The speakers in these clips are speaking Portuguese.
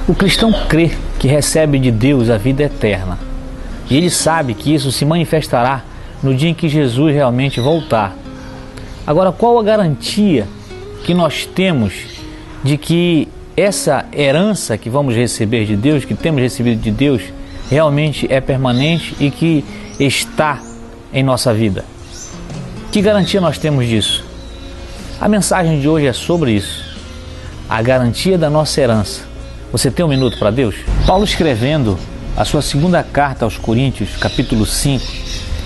O cristão crê que recebe de Deus a vida eterna. E ele sabe que isso se manifestará no dia em que Jesus realmente voltar. Agora, qual a garantia que nós temos de que essa herança que vamos receber de Deus, que temos recebido de Deus, realmente é permanente e que está em nossa vida? Que garantia nós temos disso? A mensagem de hoje é sobre isso, a garantia da nossa herança. Você tem um minuto para Deus? Paulo, escrevendo a sua segunda carta aos Coríntios, capítulo 5,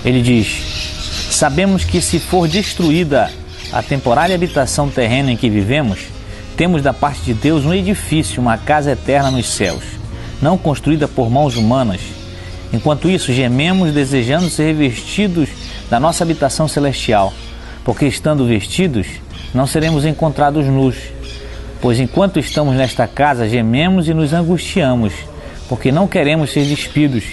ele diz: sabemos que se for destruída a temporária habitação terrena em que vivemos, temos da parte de Deus um edifício, uma casa eterna nos céus, não construída por mãos humanas. Enquanto isso, gememos desejando ser revestidos da nossa habitação celestial, porque estando vestidos, não seremos encontrados nus. Pois enquanto estamos nesta casa, gememos e nos angustiamos, porque não queremos ser despidos,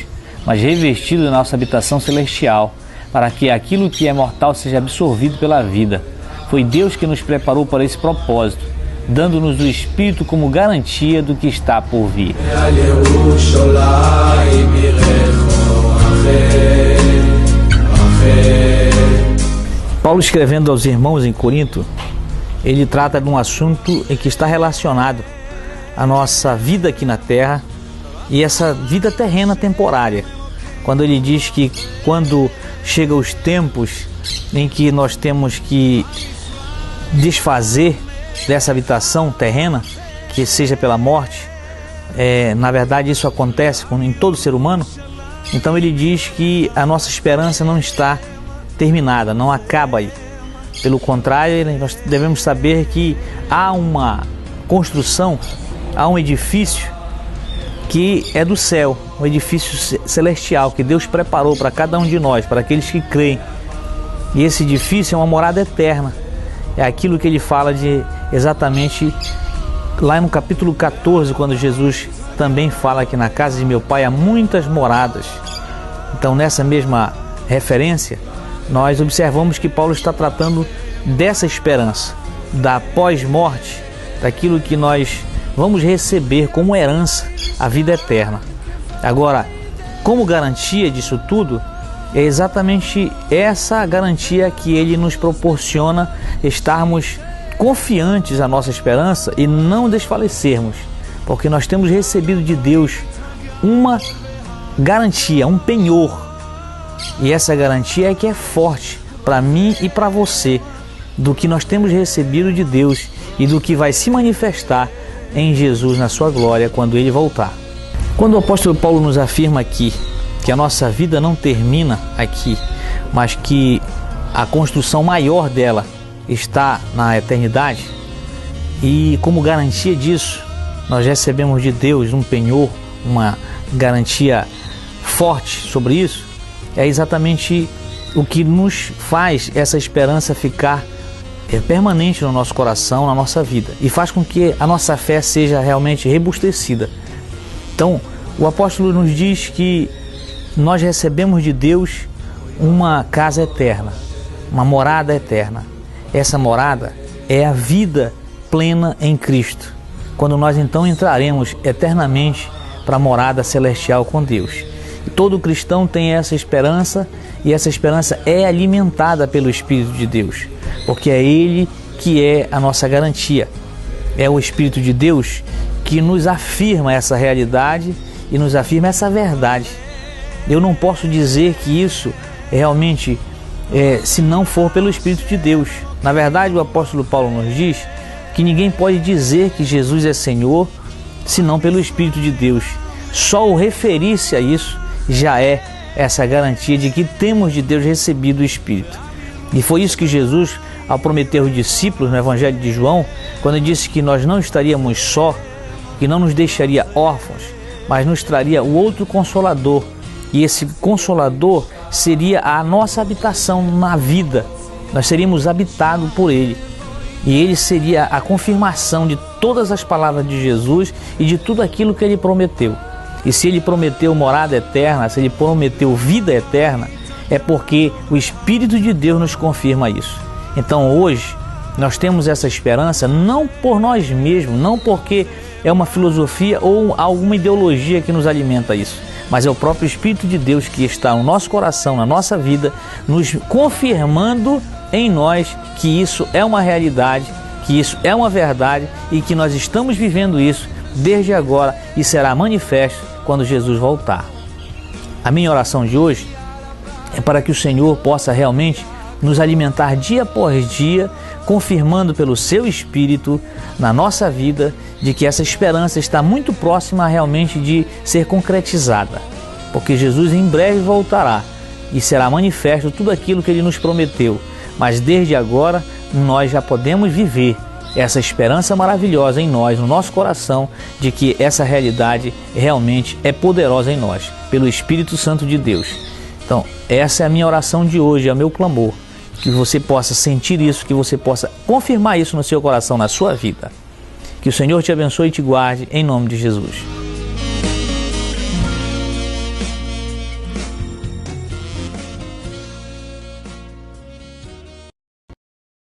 mas revestidos da nossa habitação celestial, para que aquilo que é mortal seja absorvido pela vida. Foi Deus que nos preparou para esse propósito, dando-nos o Espírito como garantia do que está por vir. Paulo, escrevendo aos irmãos em Corinto, ele trata de um assunto em que está relacionado à nossa vida aqui na terra e essa vida terrena temporária. Quando ele diz que quando chegam os tempos em que nós temos que desfazer dessa habitação terrena, que seja pela morte, na verdade isso acontece em todo ser humano. Então ele diz que a nossa esperança não está terminada, não acaba aí. Pelo contrário, nós devemos saber que há uma construção, há um edifício que é do céu, um edifício celestial que Deus preparou para cada um de nós, para aqueles que creem. E esse edifício é uma morada eterna. É aquilo que ele fala de exatamente lá no capítulo 14, quando Jesus também fala que na casa de meu Pai há muitas moradas. Então, nessa mesma referência, nós observamos que Paulo está tratando dessa esperança, da pós-morte, daquilo que nós vamos receber como herança, a vida eterna. Agora, como garantia disso tudo, é exatamente essa garantia que ele nos proporciona estarmos confiantes na nossa esperança e não desfalecermos, porque nós temos recebido de Deus uma garantia, um penhor. E essa garantia é que é forte para mim e para você, do que nós temos recebido de Deus e do que vai se manifestar em Jesus na sua glória quando Ele voltar. Quando o apóstolo Paulo nos afirma aqui que a nossa vida não termina aqui, mas que a construção maior dela está na eternidade, e como garantia disso, nós recebemos de Deus um penhor, uma garantia forte sobre isso, é exatamente o que nos faz essa esperança ficar permanente no nosso coração, na nossa vida, e faz com que a nossa fé seja realmente robustecida. Então, o apóstolo nos diz que nós recebemos de Deus uma casa eterna, uma morada eterna. Essa morada é a vida plena em Cristo, quando nós então entraremos eternamente para a morada celestial com Deus. E todo cristão tem essa esperança, e essa esperança é alimentada pelo Espírito de Deus, porque é Ele que é a nossa garantia. É o Espírito de Deus que nos afirma essa realidade e nos afirma essa verdade. Eu não posso dizer que isso realmente se não for pelo Espírito de Deus. Na verdade, o apóstolo Paulo nos diz que ninguém pode dizer que Jesus é Senhor senão pelo Espírito de Deus. Só o referir-se a isso já é essa garantia de que temos de Deus recebido o Espírito. E foi isso que Jesus, ao prometer aos discípulos no Evangelho de João, quando disse que nós não estaríamos só, que não nos deixaria órfãos, mas nos traria o outro Consolador. E esse Consolador seria a nossa habitação na vida. Nós seríamos habitados por Ele. E Ele seria a confirmação de todas as palavras de Jesus e de tudo aquilo que Ele prometeu. E se Ele prometeu morada eterna, se Ele prometeu vida eterna, é porque o Espírito de Deus nos confirma isso. Então hoje nós temos essa esperança não por nós mesmos, não porque é uma filosofia ou alguma ideologia que nos alimenta isso, mas é o próprio Espírito de Deus que está no nosso coração, na nossa vida, nos confirmando em nós que isso é uma realidade, que isso é uma verdade e que nós estamos vivendo isso desde agora e será manifesto quando Jesus voltar. A minha oração de hoje é para que o Senhor possa realmente nos alimentar dia após dia, confirmando pelo seu Espírito na nossa vida de que essa esperança está muito próxima realmente de ser concretizada, porque Jesus em breve voltará e será manifesto tudo aquilo que Ele nos prometeu, mas desde agora nós já podemos viver essa esperança maravilhosa em nós, no nosso coração, de que essa realidade realmente é poderosa em nós, pelo Espírito Santo de Deus. Então, essa é a minha oração de hoje, é o meu clamor, que você possa sentir isso, que você possa confirmar isso no seu coração, na sua vida. Que o Senhor te abençoe e te guarde, em nome de Jesus.